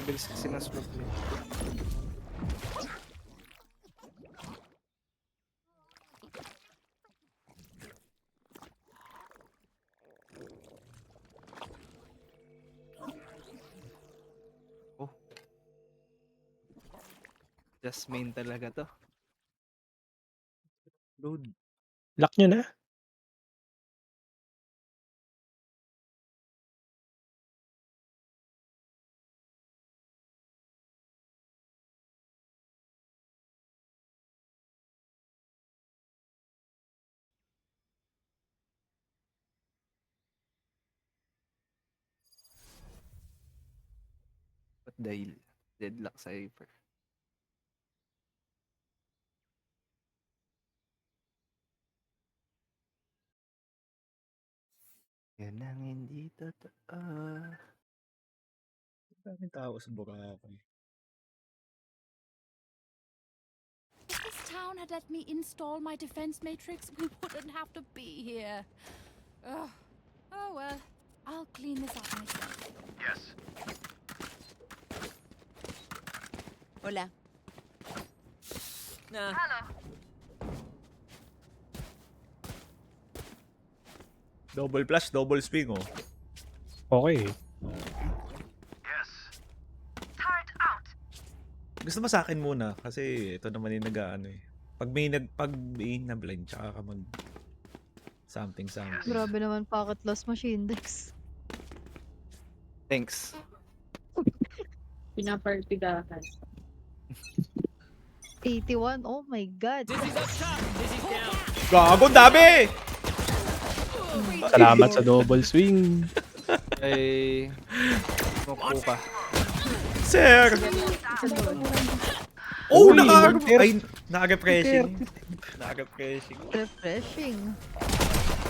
Bilis kasi ng smoke niya. Oh. Just main talaga to. Load. Lock nyo na. Ba't dahil deadlock sa Hyper? Yan ang hindi totoo. Daming tao sa Boracay. If this town had let me install my defense matrix, we wouldn't have to be here. Ugh. Oh well, I'll clean this up myself. Hola. Nah. Double flash, double swing, oh. Okay. Gusto mo sa akin muna kasi ito naman yung nag-aano eh. Pag may na-blind tsaka ka mag something. Grabe naman packet loss machine Dex. Thanks. Pinapartidahan. 81, oh my god. Gago, dami! Salamat sa double swing. Ay, smoke po ka. Sir! Oh, Uy, naka-refreshing. Naka-refreshing. Refreshing.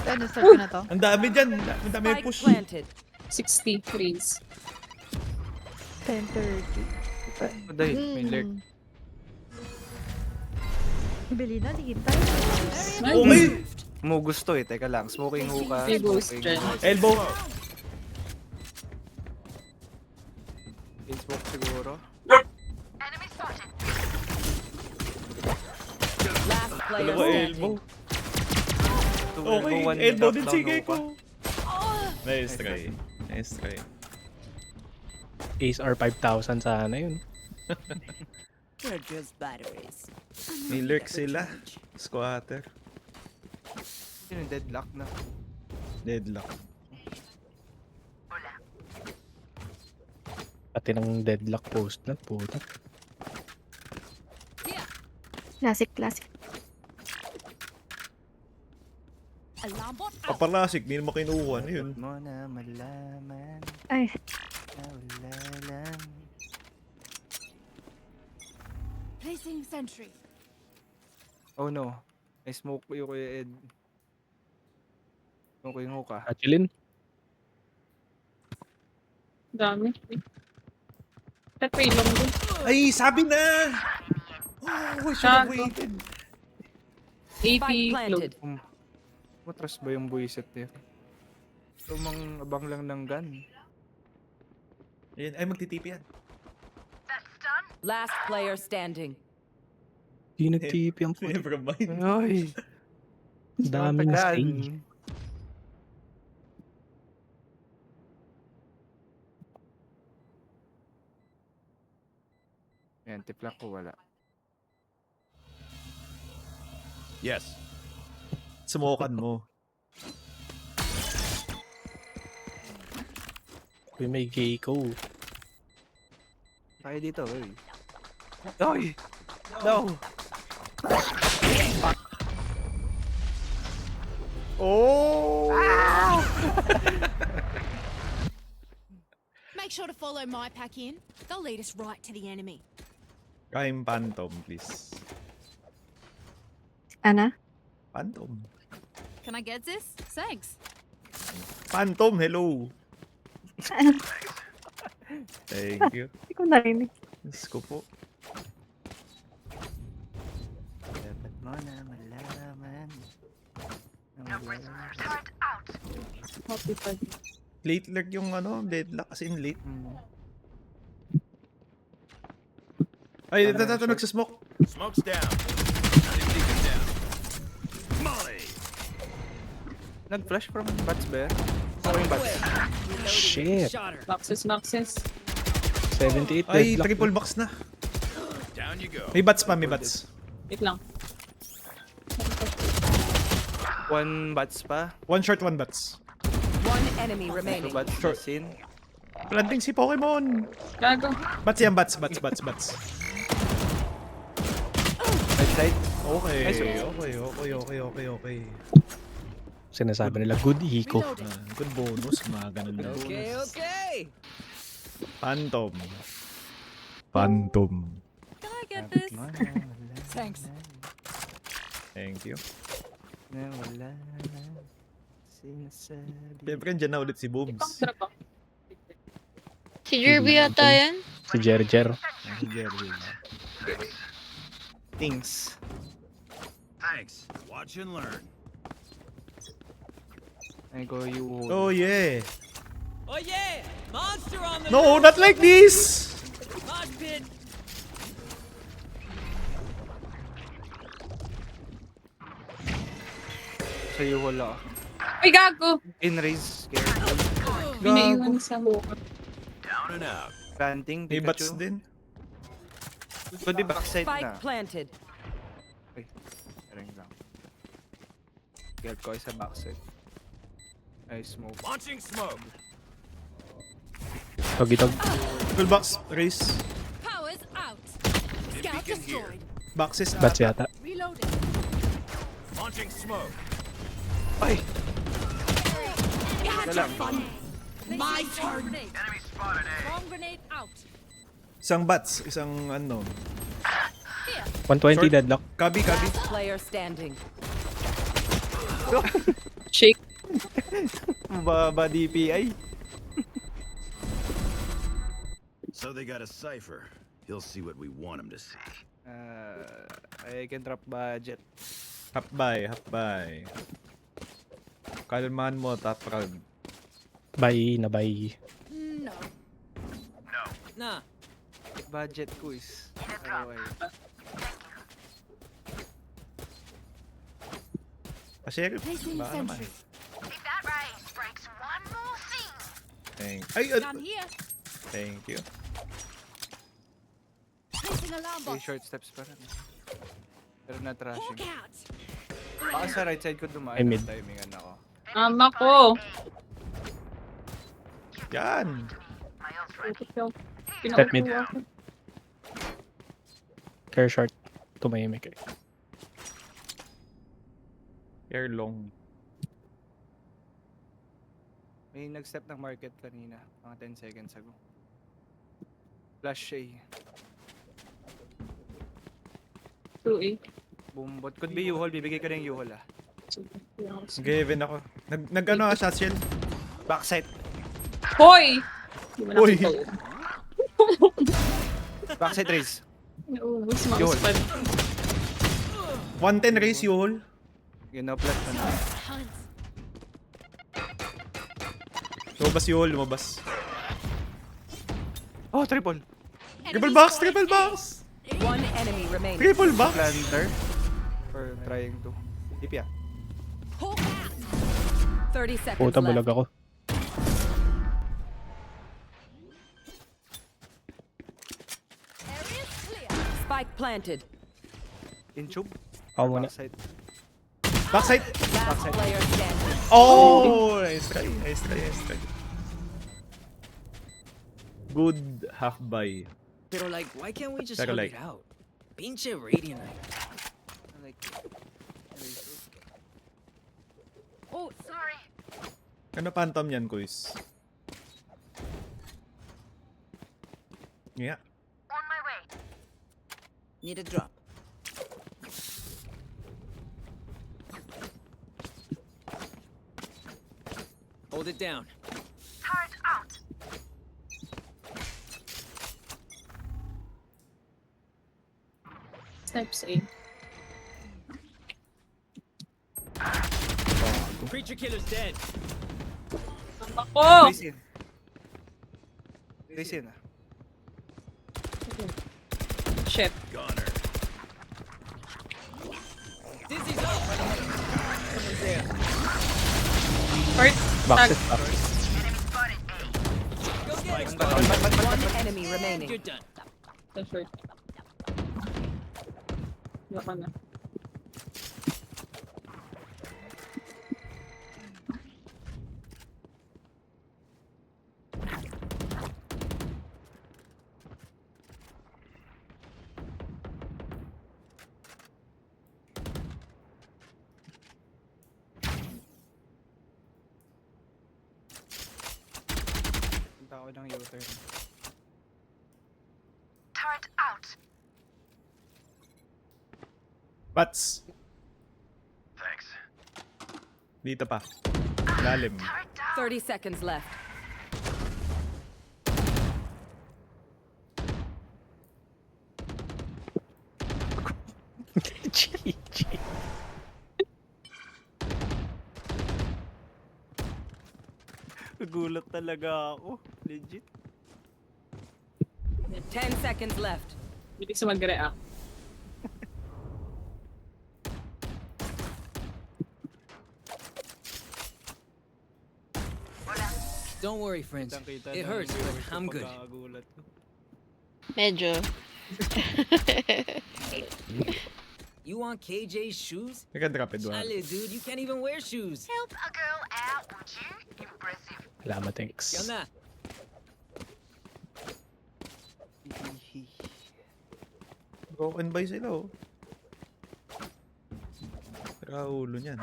Ano, start ko na to? Ang dami dyan. Ang dami Spike push. planted. 60 freeze. 10:30. Dahil, may lurk. Bili na, di tayo. Okay. Mo gusto eh. Teka lang. Smoking hookah. May boost smoking dyan. Elbow. smoke siguro. Last player Dalawa elbow. standing. Two Okay, one elbow drop din down sige hookah. ko. Nice try. Nice try. Ace R 5,000 sana yun. Here goes batteries. May lurk sila. Squatter. Yun yung deadlock na. Deadlock. Pati ng deadlock post na. Puta. Classic, classic. Alarm bot out. Papalasik, hindi naman kinuha. Ano yun? Mo na malaman Ay, na wala lang. Placing sentry. Oh no. I smoke ko yung Kuya Ed. Smoke ko yung hookah. Atchilin. Dami. Tatry lang din. Ay, sabi na! Oh, I should have Gago. waited. 80 Spike float. planted. Matras ba yung buwisit niya? Tumang abang lang ng gun. Ayan, ay magtitipi yan. Last player standing. Di nag-TP ang puta. Never mind. Ay! Daming Matagal. stay. Ayan, tiplak ko wala. Yes. Smokan mo. Uy, may Geico. Kaya dito, oy. Oy! No! Oh! Make sure to follow my pack in. They'll lead us right to the enemy. Crime Phantom, please. Ana? Phantom. Can I get this? Thanks. Phantom, hello. Thank you. Hindi ko narinig. Diyos ko po. Dapat mo na malaman. Happy pa. Late lurk yung ano, deadlock as in late. Ay, Ano ito yung nagsasmoke. Smoke's down. Beacon down. Molly. Nag-flash from bats ba yan? Oh, yung bats. Shit. Boxes. 78 Ay, deadlock. triple box na. Down you go. May bats pa, may bats. Wait lang. One bats pa. One short, one bats. One enemy Two remaining. bats Short. scene. Planting si Pokemon. Gago. Bats yan, bats. Right side. Okay, Nice. okay. Sinasabi nila, good eco. Reloading. Good bonus, mga ganun na. Okay. Phantom. Can I get this? Thanks. Thank you. Na wala na sinasabi. Siyempre, dyan na ulit si Boobs. Drop ako. Si Jerby yata yan. Si Jer. Things. Thanks. Watch and learn. I go you hold. Oh, yeah. Oh yeah! Monster on the No, not like this! mosh pit. Sa you hold ako. Ay, gago! In raise. Scared. Pinaiwan sa buka. Down and out. Planting. May bats Pikachu. din. Pwede backside Spike na. planted. Ring lang. Get ko sa backside. Ay, smoke. Launching smoke. Tog-itog. Full box, race. Powers out. Scout Beacon here. destroyed. Boxes Bats yata. Reloading. Launching smoke. Ay! You had Wala your lang. fun. My turn. Grenade. Enemy spotted A. Bomb grenade out. Isang bats, isang unknown. 120 Short. deadlock. Kabi. Player standing. Shake. Baba DPI. So they got a cipher. He'll see what we want him to see. I can drop budget. Half buy. Kalmahan mo, top round. Bye na bye. No. Nah. Budget ko is. Away. Sheriff, Placing baka naman. sentry. Gun here. Thank you. Placing alarm May box. short steps pa rin. Pero na Hawk trashing. out. Baka sa right side ko dumaan. Ay, mid. Timingan ako. Ama ko. Yan. Step mid. Pinakuha ko. Care short. Tumahimik eh. Air long. May nag-step ng market kanina. Mga 10 seconds ago. Flash siya eh. 2A. Bumbot. Could be U-hole. Bibigay ko ng U-hole ah. Given ako. Nag-ano shot shield? Backside. Hoy! Di ba Hoy! nakita yun? Backside raise. Naubos mga Yun. spad. 110 raise you hole. Ginoplat na na. Hunts. Lumabas you hole, lumabas. Oh, triple. Triple Enemy box, spotted triple A. box! One enemy remaining. Triple box! Planter. For trying to. Tip ya. Hawk out. 30 seconds Puta, left. bulag ako. Area's clear. Spike planted. In tube. Ako muna. Backside. Backside! Last player standing. Oh! Nice try. Good half buy. Pero like, why can't we just Pero hug like- it out? Pinche Radiant. Like. Oh, sorry. Ano phantom yan, Kuis? Yeah. Need a drop. Hold it down. Steps A. Creature killer's dead. Ama ko! Raise in. Raise in ah. Shit. Gunner. Dizzy's up. Someone's there. Hurt. Boxes, Tag. boxes. Go get him. One enemy And remaining. you're done. The short. Baka na. Punta ako ng U-turn. Bats. Thanks. Dito pa. Lalim. 30 seconds left. GG. Nagulat talaga ako. Legit. 10 seconds left. Bilis sa mag-react. Don't worry, friends. Kitang-kita It ng hurts, viewers but ko I'm good. pagkakagulat ko. Medyo. You want KJ's shoes? Nagka-drop it, Chale, dude, you can't even wear shoes. Salamat, thanks. Yan na. Broken by sila, oh. Sira ulo niyan.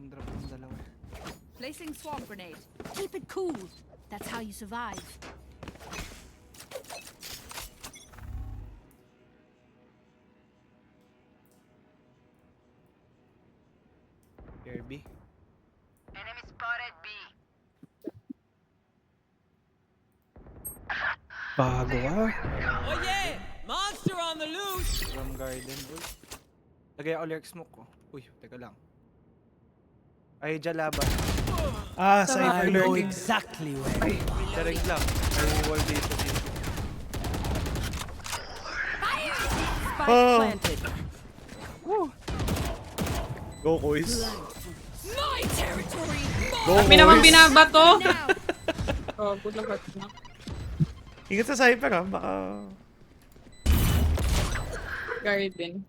Drop yung dalawa. Placing swarm grenade. Keep it cool. That's how you survive. Kirby. Bago ah. Oh yeah! Monster on the loose! From garden, boy. Lagay ako lurk smoke ko. Uy, teka lang. Ay, dyan laban. Ah, Cypher lurking. exactly where. Ay, direct lang. May wall dito. Spike Oh. planted. Go, boys. My territory. Go, Kami naman boys. binabato. Now. Oh, good luck. Na. Ingat sa Cypher, ha. Baka... Garden.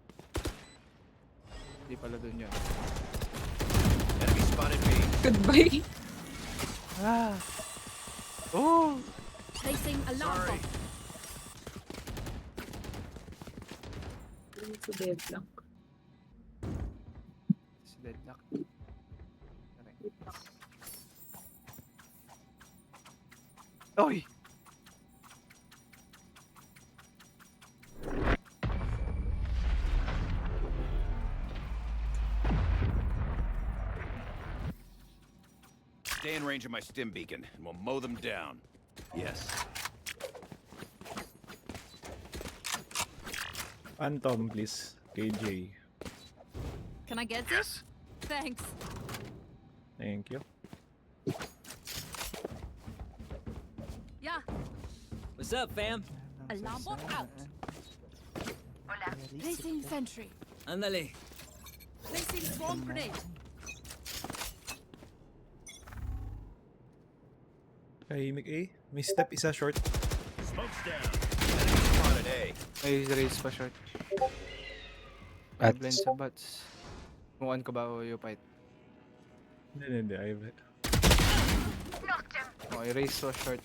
Hindi pala dun yun. Enemy spotted B. Goodbye. Ah! Oh! Placing alarm Sorry. bomb. Sa deadlock. Si Deadlock. Oy! Stay in range of my stim beacon, and we'll mow them down. Yes. Phantom, please. KJ. Can I get this? Thanks. Thank you. Yeah. What's up, fam? Alarm bomb out. Placing sentry. Andale. Placing swarm grenade. Kahimik A. May step isa short. Smoke's down. Enemy spotted A. May raise pa short. May At blend sa bats. Kung on ko ba o you fight? Hindi. I have it. Okay, raise so short.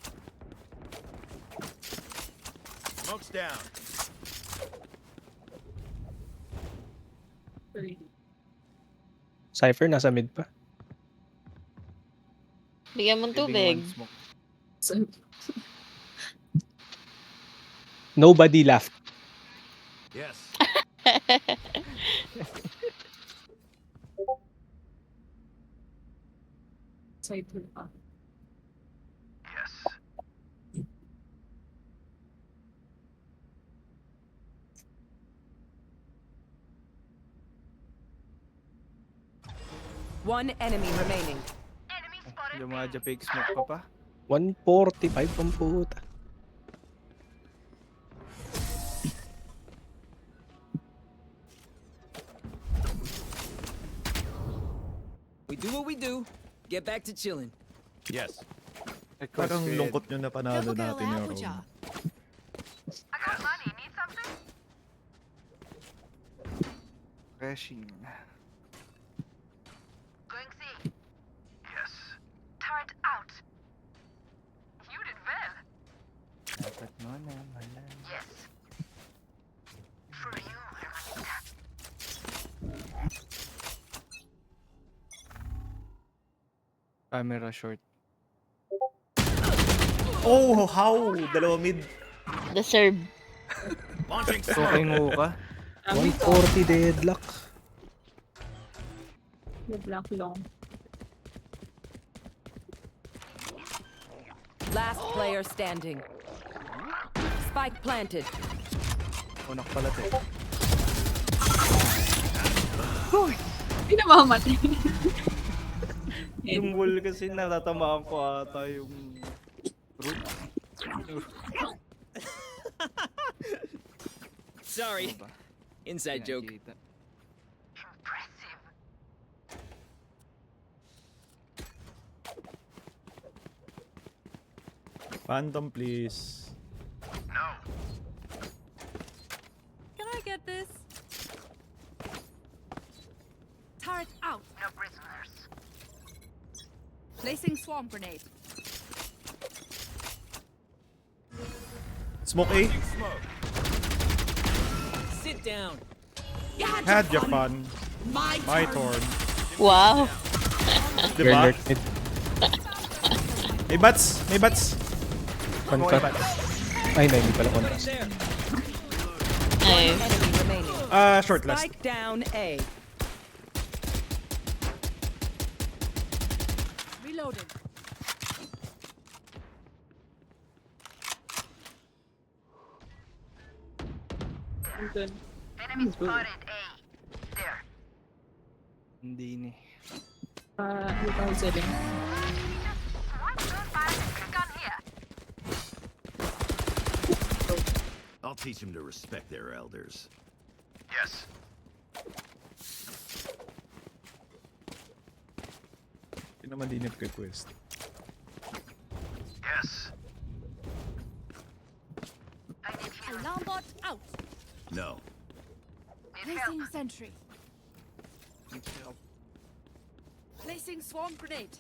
Smoke's down. Cypher nasa mid pa. Bigyan mong tubig. Leaving one smoke. Nobody laughed. Yes. Cypher pa. Yes. One enemy remaining. Yung mga Japig smoke pa pa. 145 ang puta. do what we do, get back to chilling. Yes. Request Parang create. lungkot nyo na panalo natin yung round. Crashing. Yes. Dapat mo na malam. Camera short. Oh, how? Dalawa mid. Deserve. Launching Okay mo ka? 140 deadlock. The black long. Last player standing. Spike planted. Unak pala te. Hindi na mamamatay. Yung wall kasi natatamaan ko ata yung root. Sorry. Ano ba? Inside joke. Nakikita. Phantom, please. Can I get this? Turret out. No prisoners. Placing swarm grenade. Smoke A. Sit down. Had your fun. My turn. Wow. Girl Diba? lurk mid. May bats. May bats. Contract. Ay, no, hindi pala Right contract. there. Nice. Enemy remaining. Short last. Spike down A. Reloading. Andun. Hindi ni. Hindi pa selling. I'll teach them to respect their elders. Yes. Hindi naman din request. Yes. Alarm bot out. No. Placing sentry. Placing swarm grenade.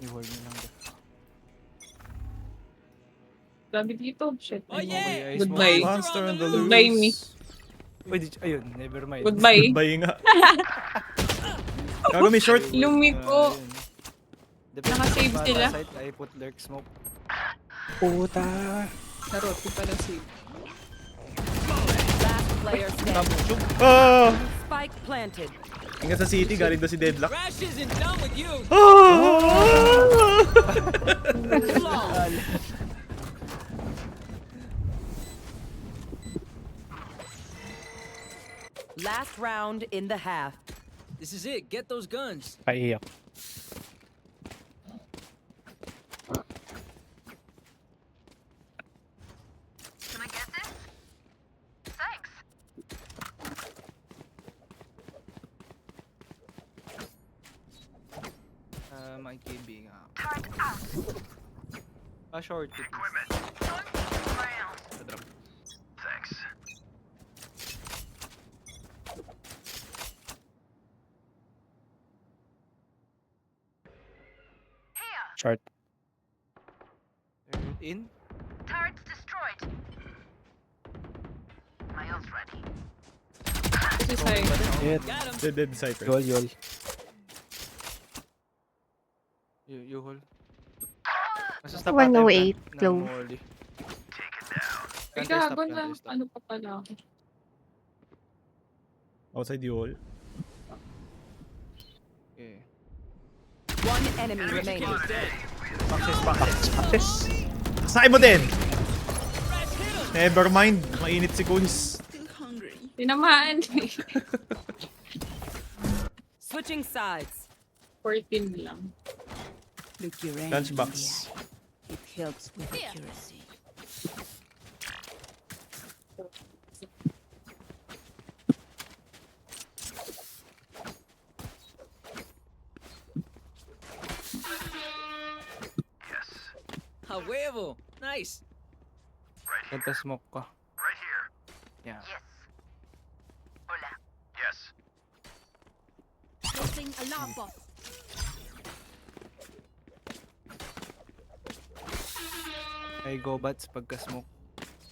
Yung wall na lang daw. Dami dito. Shit. Oh yeah. Goodbye. Monster on the loose. Goodbye, me. Uy, ayun, never mind. Goodbye. Goodbye nga. Gago may short. Lumiko. Ayun. Depende Nakasave sa sila. site, I put lurk smoke. Puta. Charot, di pala si... Last player standing. Oh! Spike planted. Ingat sa city, galing daw si Deadlock. Crash isn't done with you. Last round in the half. This is it. Get those guns. Paiyak. My KB nga. Short it. Drop. Thanks. Short. Third in. Kasi sa'yo. Shit. Got him. The dead side. Yol, yol. You hold. 108 low. Ay, gago na. Ano pa pala ako? Outside the wall. Okay. One enemy remaining. Access. Sakay mo din! Never mind. Mainit si Kunis. Tinamaan. Switching sides. 14 lang. Look your Lunchbox. It helps with Here. accuracy. A huevo. Nice. Ganda smoke ko. Right here. Yeah. Yes. Placing alarm bot. Ay, go bats pagka smoke.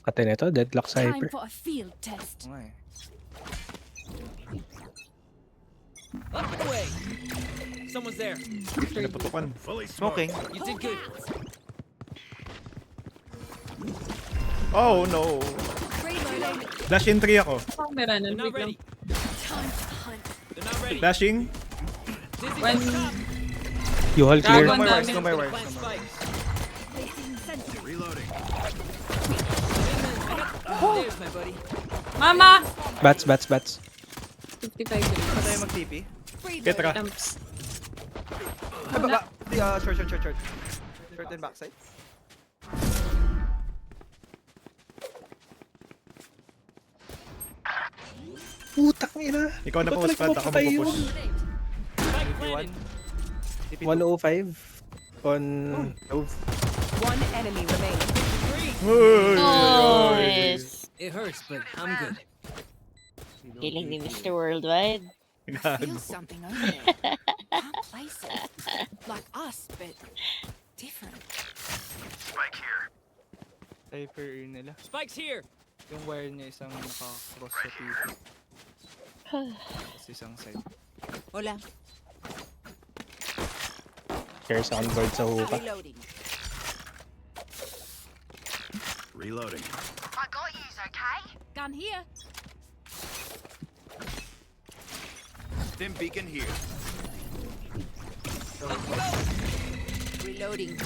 Kate nito, deadlock Time cypher. for a field test. Oo nga eh. Up and away. Someone's there. Pinaputukan. Fully Smoking. You did good. Oh no. Reloading. Dash in 3 ako. Camera na. They're not Wait lang. ready. Time to hunt. They're not ready. Dashing. Dizzy's When- up top. You hold clear. Dragon No more damage. wires, no more Gonna wires. plant No more. spikes. Placing sentry. Reloading. There's my buddy. Mama! Bats. 55 Saan seconds. tayo mag-TP? Ketra. Dumps. Ay, baka. Short. Short and backside. Putang ina. Ikaw na Ba't po, Spad. Ako nagpapatay magpupush. Spike TP1. planted. TP2. 105 on Dove. One enemy remaining. Nice. It hurts, but I'm good. Galing ni Mr. Worldwide. Feel something over there. Can't place it. Like us, but different. Spike here. Cypher nila. Spike's here. Yung wire niya isang naka-cross sa TP. Tapos isang side. Hola. There's onboard sa hupa. Reloading. Reloading. Gun here. Stim beacon here. Reloading.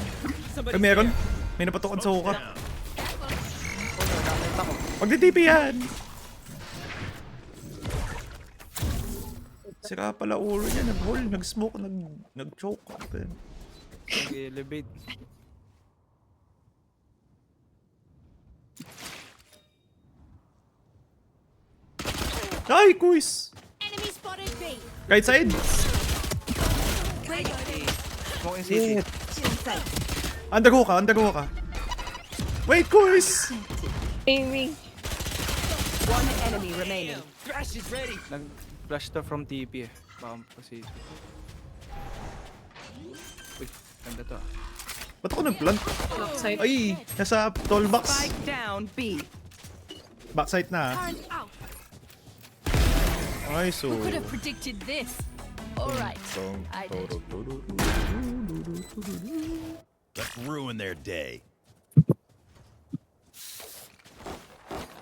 Somebody. Ay, meron. May napatukan sa huka. Down. Magdi-TP yan. Sira pala ulo niya. Nag-hole, nag-smoke, nag-choke. Nag-elevate. Ay, quiz! Enemy spotted B. Right side. Reloading. Smoke in city. Under ka. Wait, quiz! Aiming. One enemy remaining. Damn. Thrash is ready. Nag-flash to from TP eh. Baka proceed. Uy, ganda to ah. Ba't ako nag-plant? Outside. Ay, nasa tollbox. Spike down B. Backside na. Current out. Ay, so... Who could have predicted this? All right. I did. Let's ruin their day.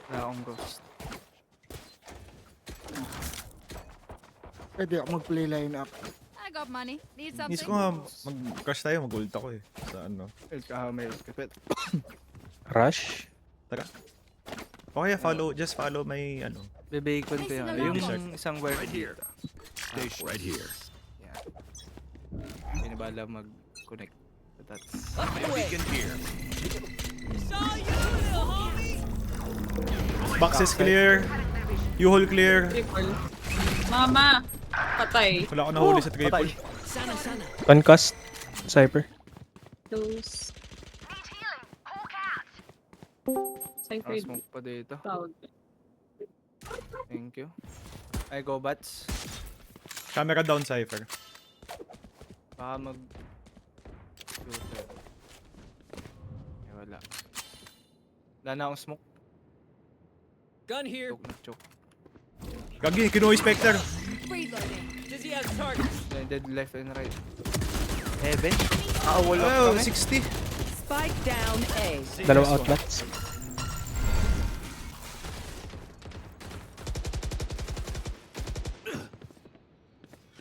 Wala akong ghost. Pwede ako mag-play line up. I got money. Need something? Miss ko nga, mag-crush tayo, mag-ult ako eh. Sa ano. May Rush. Tara. Okay, just follow my ano. bebacon ko yun. Yung isang wire Right here. dito. Stay right here. Yeah. Pinabala mag-connect. But that's... Up and away. Beacon here. Saw you, little homie. Box is clear. U-hole clear. Triple. Mama! Patay. Wala ako nahuli sa triple. patay. Sana. Concussed. Cypher. Close. Cypher. Smoke pa dito. Tawag. Thank you. Ay, go bats. Camera down, Cypher. Baka mag... Shooter. Ay, wala. Wala na akong smoke. Gun here. Choke na choke. Gagi, kinuha yung Spectre. Reloading. Dizzy has targets. Dead left and right. Heaven? Wall up Oh, kami. 60. Spike down A. Dalawa outlets.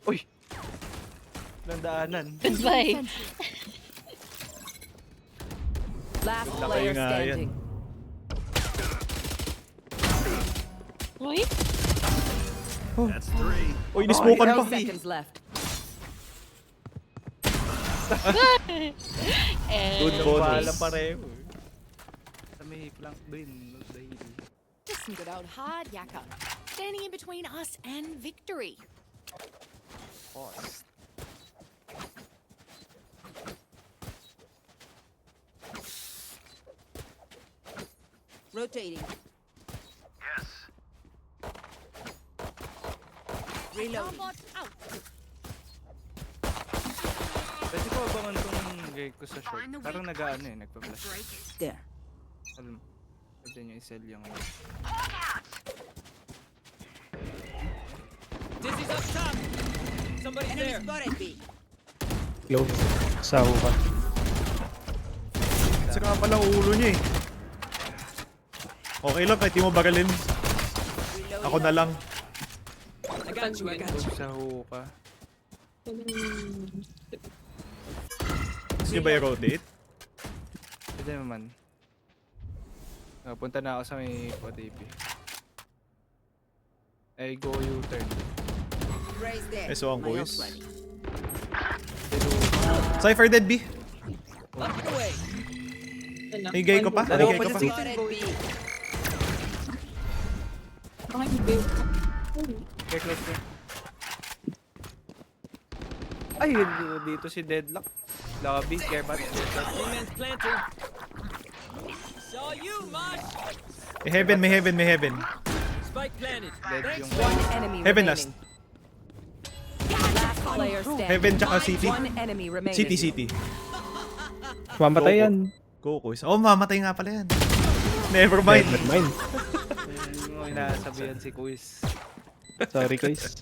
Uy! Landaanan. Goodbye. Last Laki player nga yan. standing. Uy. That's 3. Uy, nismokan pa. 12 seconds left. And Bahala pareho eh. Sa may flank din. Dahil. Just some good old hard yakka. Standing in between us and victory. Pause. Rotating. Robot out. Pwede ko abangan tong gay ko sa short. Parang nag-ano eh, nagpa-flash. There. Alam, pwede nyo i-sell yung ano. Dizzy's up top. Somebody's Enemy there. spotted B. Clove. Sa hupa. Kasi nga pala ulo niya eh. Okay lang kahit di mo bagalin. Ako na lang. I got you. I got you. Sa hookah. Gusto niyo ba i-rotate? Pwede naman. Punta na ako sa may OTP. Ay, go U-turn. Raise there. So ang My boys. ult ready. Cypher dead B. Lock it away. May gay ko pa? May gay ko pa? Spotted B. Okay, close na. Ay, dito si Deadlock. Lobby, Kerbot. Wingman's planting. Saw you, Mosh. May heaven, may heaven, may heaven. Spike planted. Dead Thanks. yung... One enemy Heaven remaining. Last player standing. Heaven tsaka city. One enemy remaining. City, city. Mamatay yan. Go, Kuis. Oh, mamatay nga pala yan. Never mind. Never mind. Yung inasabihan si Quiz. Sorry guys.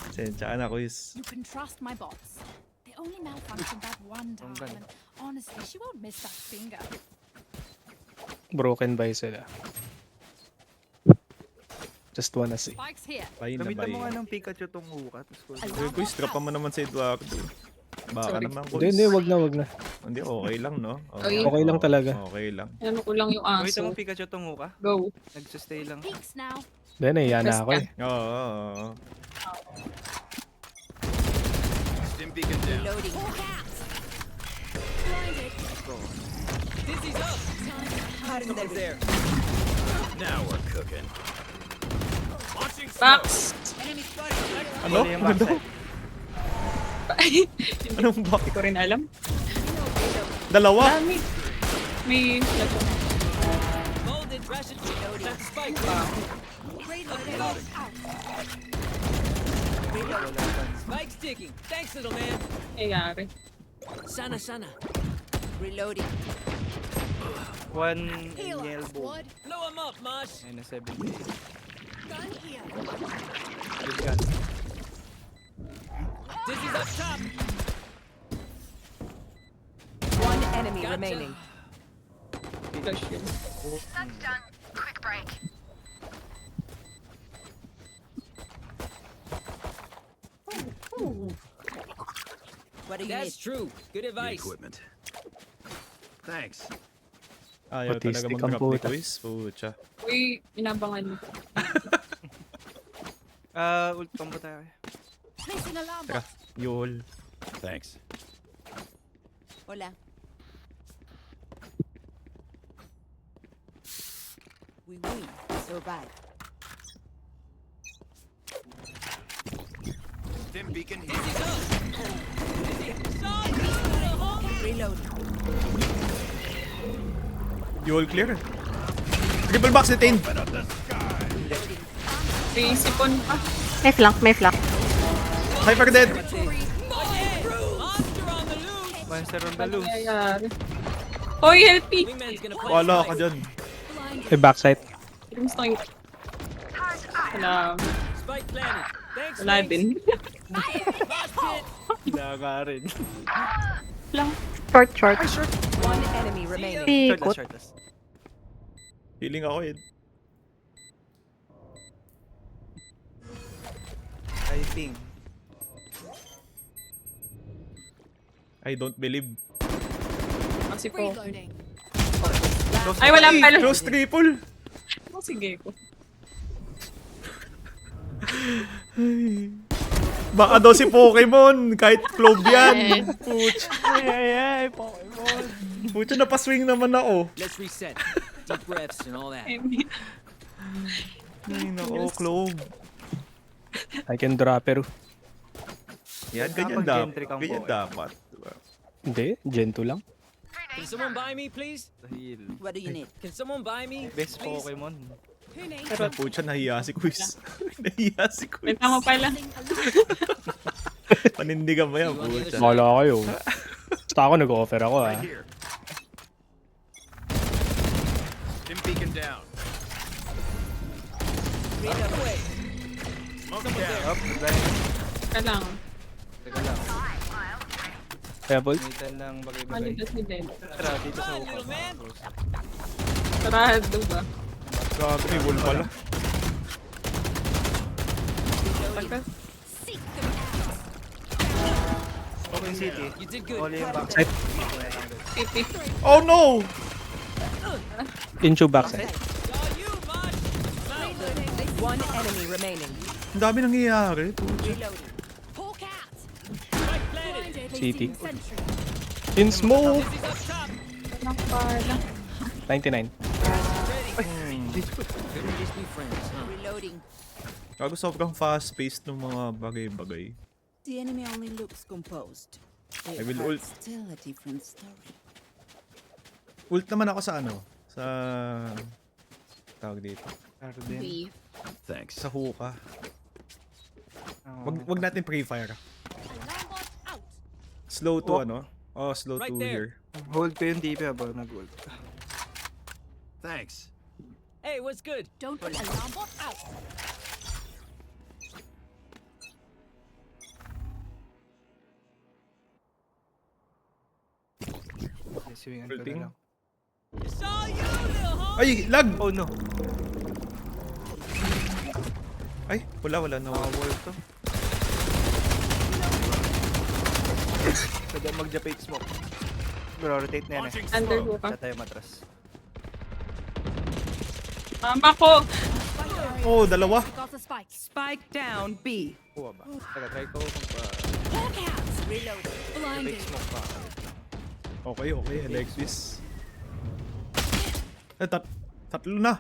Sensya ka na, Kuis. You can trust my bots. They only malfunctioned that one time, ganun. and honestly, she won't miss that finger. Broken by sila. Just wanna see. Spike's here. Bye na, Gamitan mo nga bye. ng Pikachu tong hookah. Tapos Kuis, drop pa man naman sa Eduardo. Baka Sorry. naman, Hindi, Kuis. hindi, wag na. Hindi, okay lang, no? Okay. Okay lang talaga. Okay lang. Ano ko lang yung Gamitan mo aso. Pikachu tong hookah. Go. Nagsustay lang. Peeks now. Hindi, nahiya na ako eh. Oo, oo, oo. Stim beacon down. Reloading. Dizzy's up. Someone's there. Now we're cooking. Launching smoke. Box. Enemy spotted. Ano? Huli yung Ano? backside. Anong ba? Hindi ko rin alam. Dalawa? Dami. May Molded. Russian. That's the spike. Spike's ticking. Thanks, little man. nangyayari. Sana, sana. Reloading. One nail bow. Blow him up, Mosh. Ayun na 70. Gun here. Good gun. Dizzy's up top. One enemy Gotcha. remaining. Flash yun. What do you That's need? true. Good The advice. equipment. Thanks. Ayaw talaga Autistic ang mag-drop ni puta. Kuis. Pucha. Uy, inabangan mo. Ult combo tayo. Placing alarm Teka, bot. yol. Thanks. Hola. We win. Survive. Stim beacon here. Dizzy's up. Dizzy. Saw you, little homie. Reload. Yol clear. Triple box detain. May sipon pa. May flank, may flank. Cypher dead. Monster on the loose. Monster on the Ano loose. nangyayari? Hoy, help me! Wingman's gonna play. Wala spike. ka dyan. May backside. Gusto ko yung... Wala. Spike planted. Thanks, Wala Wings. din. Mosh pit. Wala ka rin. Short, short. One enemy remaining. Pikot. Shortless. Healing ako yun. I think. I don't believe. Kasi po. Reloading. Ay, wala pala. Close triple. Oh, sige ko. Baka daw si Pokemon. Kahit Clove yan. Pucha. Ay, Pokemon. Pucha, napaswing naman ako. Let's reset. Deep breaths and all that. I mean, Ay, nako, Clove. I can drop pero. Yan, ganyan Kapag dapat. gentric ang Ganyan Pokemon. dapat. Diba? Hindi, Gen 2 lang. Can someone buy me, please? Dahil. What do you need? Can someone buy me? Best Pokemon. Pucha, nahiya si Quiz. Nahiya si Quiz. May tama pala. Panindigan mo yan, pucha. Wala kayo. Basta ako nag-offer ako ah. Right here. Been beacon down. Smoke down. Up, guys. Ka lang. Teka lang. Pebble. Gamitan ng Ano bagay-bagay. dito si Ben? Tara, dito sa upa. Sarado ba? Grabe, may wall pala. Seek them out. Open City. You did good. All yung back. Side. Pipi. Oh no! Into backside. Saw you, bud. One enemy remaining. Ang dami nangyayari. Reloading. Hawk out. Spike planted. City. Placing sentry. In smoke. Dizzy's up top. Lang pala. 99. Just be friends, huh? Reloading. Gago, sobrang fast-paced ng mga bagay-bagay. The enemy only looks composed. I will ult. Still a different story. Ult naman ako sa ano? Sa... Tawag dito. Arden. B. Thanks. Sa hookah. Oh. Wag natin pre-fire. Alarm bot out. Slow to Wag. ano? Oh, slow Right to there. here. Hold ko yung TP habang nag-hold. Thanks. Hey, what's good? Don't put alarm bot out. Swingan ko na Ulting. lang. Saw you, little hoe. Ay! Lag! Oh no! Ay! Wala na. Wall to. Pwede mag-japate smoke. Bro, rotate na yan eh. Under hookah. Sa tayo matras. Mama ko! Oh, dalawa! Got the spike. Spike down B. Kuha ba? Teka, try ko magpa... Hawk out. Reloading. Blinded. Japate smoke pa. Okay, Alexis. Tatlo na!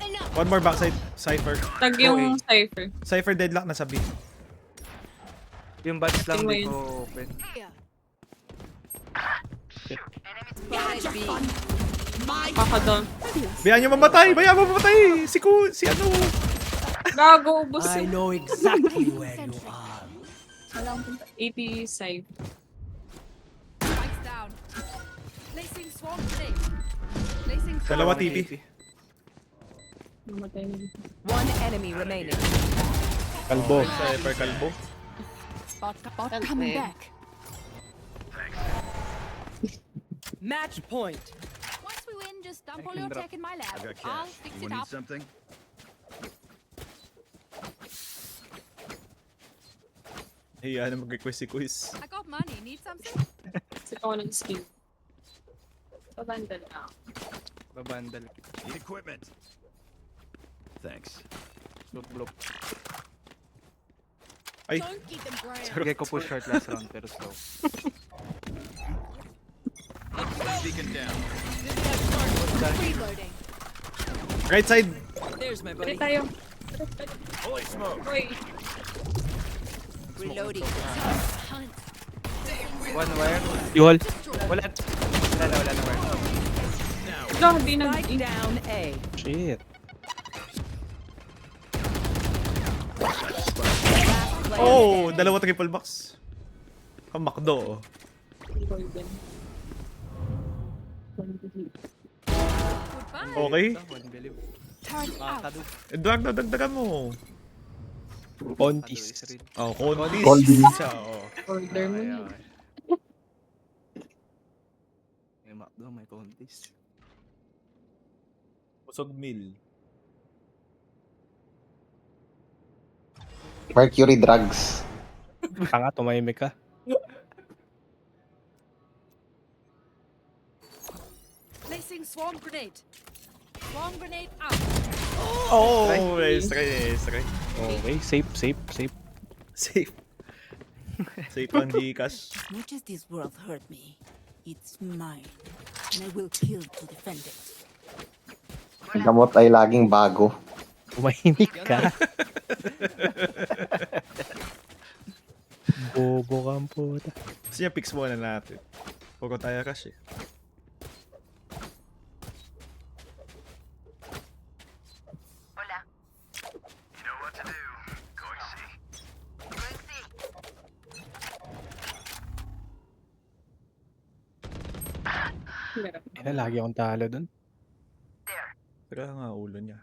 Enough. One more backside. Cypher. Tag yung cipher. Cypher deadlock na sa B. Yung bats lang Tingnan di ko open. Spike B. Baka doon. Bayaan niyo mamatay! Bayaan mo mamatay! Si ano? Gago, ubos yun. know exactly Sentry. Walang punta. 80 side. Spikes down. Placing swarm grenade. Placing swarm Dalawa grenade. TP. Mamatay na dito. One enemy remaining. Kalbo. Cypher kalbo. Bot coming back. Match point. Once we win, just dump I all can your drop. tech in my I lab. got I'll cash. fix You it need up. something? Hiya na mag-request si Quiz. I got money. Need something? Kasi ako ng skill. Sa banda na. Babandal. Need equipment. Thanks. Blok. Ay! Don't keep them ground. Sige ko push short last round pero slow. Beacon down. Reloading. Right side! There's my Pwede buddy. tayo. Holy smoke. Uy. Reloading. Hunt. One wire. You hold. Wala na wire. No, di na. Spike down A. Shit. Oh! Dalawa triple box. Kamakdo oh. Golden. Goodbye. Okay? One believe. Turn out. Kadu. Eduardo, dagdagan mo. Pontis. Oh, Contis. Siya, oh. Order mo na. May McDo, may Contis. Busog meal. Mercury drugs. Tanga, tumahimik ka. Placing swarm grenade. Swarm grenade out. Oh! Nice try. Okay, safe. Safe. Safe ang Gcash. As much as this world hurt me, it's mine. And I will kill to defend it. Ang gamot ay laging bago. Tumahimik ka. Bobo kang puta. Gusto niya picks muna natin. Puro tayo rush eh. Meron. Ina, lagi akong talo dun. Pero nga ulo niya.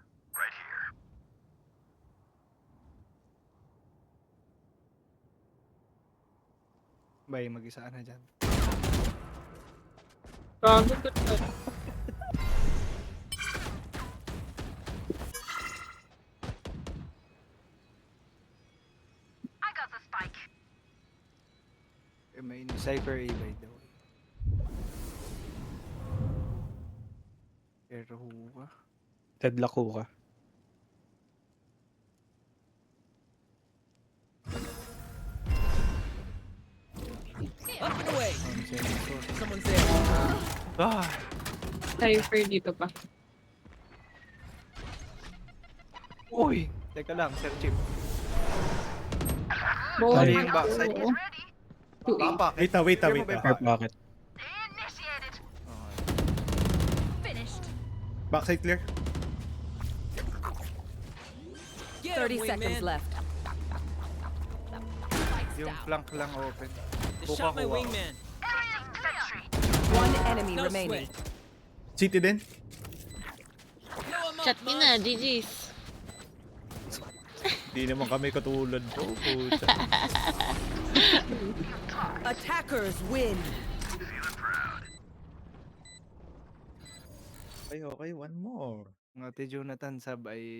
Bay, mag-isa ka na dyan. Gago ko na. May Cypher A by the way. Pero ka. Deadlock ko ka. Up and away. 174. Someone's there. Ah! Cypher dito pa. Uy! Teka lang, Sir Chip. Ball. Mali yung backside. Oo. 2A. Baka Wait ah, wait ah, wait ah. Heart bucket. Finished. Backside clear. Get 30 him, seconds wingman. left. Yung flank lang open. Just shot my Kuha. wingman. One enemy No remaining. sweat. City din. Blow him Shot up, me man. na, GG's. Di naman kami katulad ko. Puta. Attackers win. Okay, okay. One more. Ng Ate Jonathan sab ay